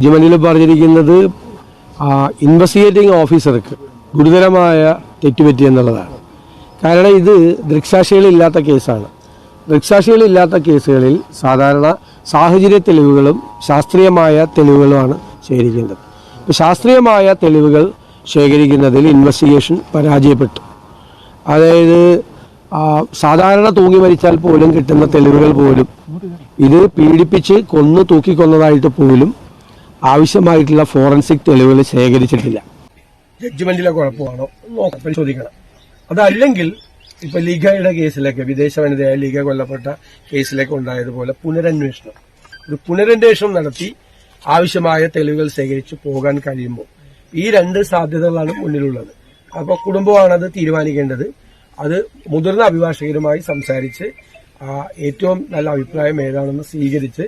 ജഡ്ജ്മെന്റിൽ പറഞ്ഞിരിക്കുന്നത് ഇൻവെസ്റ്റിഗേറ്റിംഗ് ഓഫീസർക്ക് ഗുരുതരമായ തെറ്റുപറ്റി എന്നുള്ളതാണ്. കാരണം ഇത് ദൃക്സാക്ഷികളില്ലാത്ത കേസാണ്. ദൃക്സാക്ഷികളില്ലാത്ത കേസുകളിൽ സാധാരണ സാഹചര്യ തെളിവുകളും ശാസ്ത്രീയമായ തെളിവുകളുമാണ് ശേഖരിക്കേണ്ടത്. ഇപ്പോൾ ശാസ്ത്രീയമായ തെളിവുകൾ ശേഖരിക്കുന്നതിൽ ഇൻവെസ്റ്റിഗേഷൻ പരാജയപ്പെട്ടു. അതായത് സാധാരണ തൂങ്ങി മരിച്ചാൽ പോലും കിട്ടുന്ന തെളിവുകൾ പോലും ഇത് പീഡിപ്പിച്ച് തൂക്കിക്കൊന്നതായിട്ട് പോലും ആവശ്യമായിട്ടുള്ള ഫോറൻസിക് തെളിവുകൾ ശേഖരിച്ചിട്ടില്ല. ജഡ്ജ്മെന്റിലെ കുഴപ്പമാണോ നോക്കാം, പരിശോധിക്കണം. അതല്ലെങ്കിൽ ഇപ്പൊ ലീഗയുടെ കേസിലൊക്കെ വിദേശ വനിതയായ ലീഗ കൊല്ലപ്പെട്ട കേസിലൊക്കെ ഉണ്ടായതുപോലെ ഒരു പുനരന്വേഷണം നടത്തി ആവശ്യമായ തെളിവുകൾ ശേഖരിച്ച് പോകാൻ കഴിയുമ്പോൾ ഈ രണ്ട് സാധ്യതകളാണ് മുന്നിലുള്ളത്. അപ്പൊ കുടുംബമാണ് അത് തീരുമാനിക്കേണ്ടത്. അത് മുതിർന്ന അഭിഭാഷകരുമായി സംസാരിച്ച് ഏറ്റവും നല്ല അഭിപ്രായം ഏതാണെന്ന് സ്വീകരിച്ച്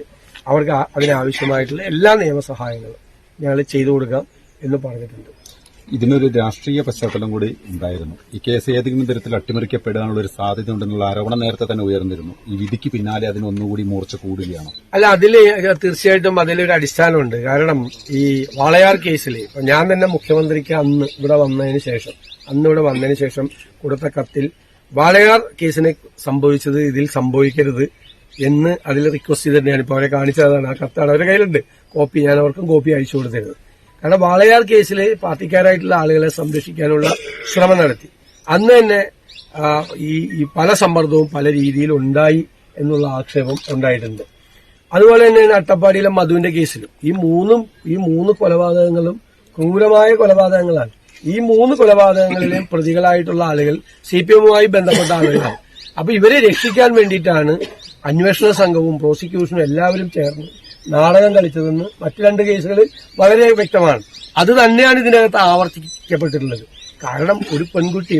അവർക്ക് അതിനാവശ്യമായിട്ടുള്ള എല്ലാ നിയമസഹായങ്ങളും ഞങ്ങൾ ചെയ്തു കൊടുക്കാം എന്ന് പറഞ്ഞിട്ടുണ്ട്. ഇതിനൊരു രാഷ്ട്രീയ പശ്ചാത്തലം കൂടി ഉണ്ടായിരുന്നു. ഈ കേസ് ഏതെങ്കിലും തരത്തിൽ അട്ടിമറിക്കപ്പെടാനുള്ള ഒരു സാധ്യത ഉണ്ടെന്നുള്ള ആരോപണം നേരത്തെ തന്നെ ഉയർന്നിരുന്നു. ഈ വിധിക്ക് പിന്നാലെ അതിനൊന്നുകൂടി മൂർച്ച കൂടുകയാണ്. അല്ല, തീർച്ചയായിട്ടും അതിലൊരു അടിസ്ഥാനമുണ്ട്. കാരണം ഈ വാളയാർ കേസിൽ ഞാൻ തന്നെ മുഖ്യമന്ത്രിക്ക് അന്ന് ഇവിടെ വന്നതിന് ശേഷം കൊടുത്ത കത്തിൽ വാളയാർ കേസിനെ സംഭവിച്ചത് ഇതിൽ സംഭവിക്കരുത് എന്ന് അതിൽ റിക്വസ്റ്റ് ചെയ്ത് തന്നെയാണ് ഇപ്പോൾ അവരെ കാണിച്ചതാണ്. ആ കത്താണ് അവരുടെ കയ്യിലുണ്ട്. കോപ്പി ഞാൻ അവർക്കും കോപ്പി അയച്ചു കൊടുത്തിരുന്നത്. കാരണം വാളയാർ കേസിൽ പാർട്ടിക്കാരായിട്ടുള്ള ആളുകളെ സംരക്ഷിക്കാനുള്ള ശ്രമം നടത്തി. അന്ന് തന്നെ ഈ പല സമ്മർദ്ദവും പല രീതിയിൽ ഉണ്ടായി എന്നുള്ള ആക്ഷേപം ഉണ്ടായിട്ടുണ്ട്. അതുപോലെ തന്നെ അട്ടപ്പാടിയിലെ മധുവിന്റെ കേസിലും ഈ മൂന്ന് കൊലപാതകങ്ങളും ക്രൂരമായ കൊലപാതകങ്ങളാണ്. ഈ 3 കൊലപാതകങ്ങളിലെയും പ്രതികളായിട്ടുള്ള ആളുകൾ CPM-മായി ബന്ധപ്പെട്ട ആളുകളാണ്. അപ്പൊ ഇവരെ രക്ഷിക്കാൻ വേണ്ടിയിട്ടാണ് അന്വേഷണ സംഘവും പ്രോസിക്യൂഷനും എല്ലാവരും ചേർന്ന് നാടകം കളിച്ചതെന്ന് മറ്റു 2 കേസുകളിൽ വളരെ വ്യക്തമാണ്. അത് തന്നെയാണ് ഇതിനകത്ത് ആവർത്തിക്കപ്പെട്ടിട്ടുള്ളത്. കാരണം ഒരു പെൺകുട്ടി,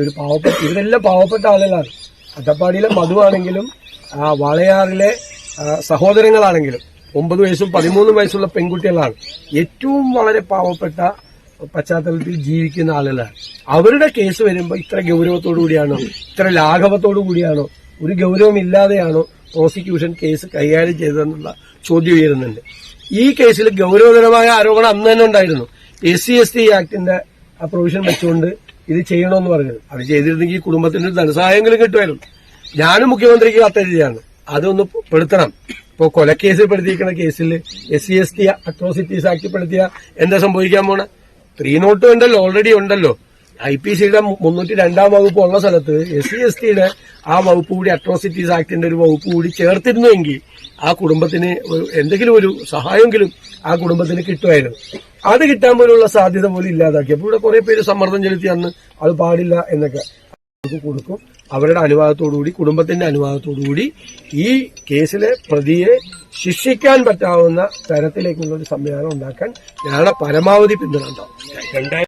ഇവരെല്ലാം പാവപ്പെട്ട ആളുകളാണ്. അട്ടപ്പാടിയിലെ മധുവാണെങ്കിലും വാളയാറിലെ സഹോദരങ്ങളാണെങ്കിലും 9 വയസ്സും 13 വയസ്സുള്ള പെൺകുട്ടികളാണ്. ഏറ്റവും വളരെ പാവപ്പെട്ട പശ്ചാത്തലത്തിൽ ജീവിക്കുന്ന ആളുകളാണ്. അവരുടെ കേസ് വരുമ്പോൾ ഇത്ര ഗൗരവത്തോടു കൂടിയാണോ, ഇത്ര ലാഘവത്തോടു കൂടിയാണോ, ഒരു ഗൗരവമില്ലാതെയാണോ പ്രോസിക്യൂഷൻ കേസ് കൈകാര്യം ചെയ്തതെന്നുള്ള ചോദ്യം ഉയരുന്നുണ്ട്. ഈ കേസിൽ ഗൗരവതരമായ ആരോപണം അന്ന് തന്നെ ഉണ്ടായിരുന്നു. SC/ST ആക്ടിന്റെ പ്രൊവിഷൻ വെച്ചുകൊണ്ട് ഇത് ചെയ്യണമെന്ന് പറഞ്ഞത്. അത് ചെയ്തിരുന്നെങ്കിൽ കുടുംബത്തിന് ധനസഹായങ്ങളും കിട്ടുമായിരുന്നു. ഞാനും മുഖ്യമന്ത്രിക്ക് കത്തെഴുതിയാണ് അതൊന്ന് പെടുത്തണം. ഇപ്പോ കൊലക്കേസിൽ പെടുത്തിയിരിക്കുന്ന കേസിൽ SC/ST അട്രോസിറ്റീസ് ആക്ട് പെടുത്തിയ എന്താ സംഭവിക്കാൻ പോണ? 302 ഉണ്ടല്ലോ, ഓൾറെഡി ഉണ്ടല്ലോ. IPC-യുടെ 302 വകുപ്പ് ഉള്ള സ്ഥലത്ത് SC/ST-യുടെ ആ വകുപ്പ് കൂടി, അട്രോസിറ്റീസ് ആക്ടിന്റെ ഒരു വകുപ്പ് കൂടി ചേർത്തിരുന്നുവെങ്കിൽ ആ കുടുംബത്തിന് എന്തെങ്കിലും ഒരു സഹായമെങ്കിലും ആ കുടുംബത്തിന് കിട്ടുമായിരുന്നു. അത് കിട്ടാൻ പോലുള്ള സാധ്യത പോലും ഇല്ലാതാക്കി. അപ്പോൾ ഇവിടെ കുറെ പേര് സമ്മർദ്ദം ചെലുത്തി അന്ന് അത് പാടില്ല എന്നൊക്കെ കൊടുക്കും. അവരുടെ അനുവാദത്തോടുകൂടി, കുടുംബത്തിന്റെ അനുവാദത്തോടുകൂടി ഈ കേസിലെ പ്രതിയെ ശിക്ഷിക്കാൻ പറ്റാവുന്ന തരത്തിലേക്കുള്ള ഒരു സംവിധാനം ഉണ്ടാക്കാൻ ഞങ്ങളുടെ പരമാവധി പിന്തുണ ഉണ്ടാവും.